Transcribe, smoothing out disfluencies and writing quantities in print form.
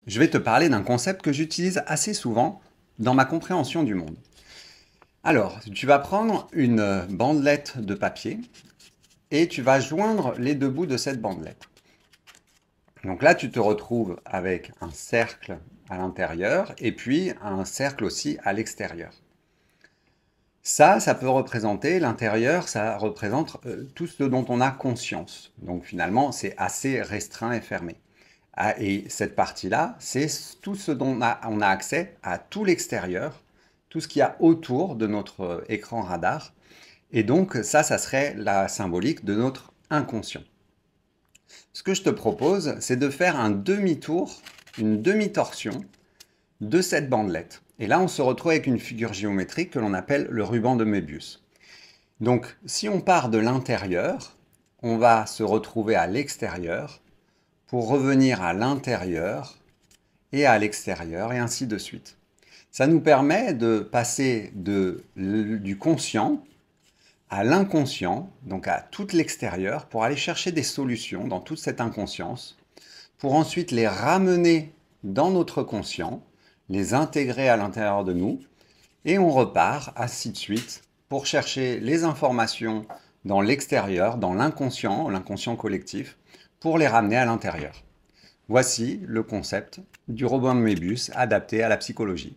Je vais te parler d'un concept que j'utilise assez souvent dans ma compréhension du monde. Alors, tu vas prendre une bandelette de papier et tu vas joindre les deux bouts de cette bandelette. Donc là, tu te retrouves avec un cercle à l'intérieur et puis un cercle aussi à l'extérieur. Ça peut représenter l'intérieur, ça représente tout ce dont on a conscience. Donc finalement, c'est assez restreint et fermé. Ah, et cette partie-là, c'est tout ce dont on a accès à tout l'extérieur, tout ce qu'il y a autour de notre écran radar. Et donc ça serait la symbolique de notre inconscient. Ce que je te propose, c'est de faire un demi-tour, une demi-torsion de cette bandelette. Et là, on se retrouve avec une figure géométrique que l'on appelle le ruban de Möbius. Donc, si on part de l'intérieur, on va se retrouver à l'extérieur pour revenir à l'intérieur et à l'extérieur, et ainsi de suite. Ça nous permet de passer du conscient à l'inconscient, donc à tout l'extérieur, pour aller chercher des solutions dans toute cette inconscience, pour ensuite les ramener dans notre conscient, les intégrer à l'intérieur de nous, et on repart, ainsi de suite, pour chercher les informations dans l'extérieur, dans l'inconscient collectif, pour les ramener à l'intérieur. Voici le concept du ruban de Möbius adapté à la psychologie.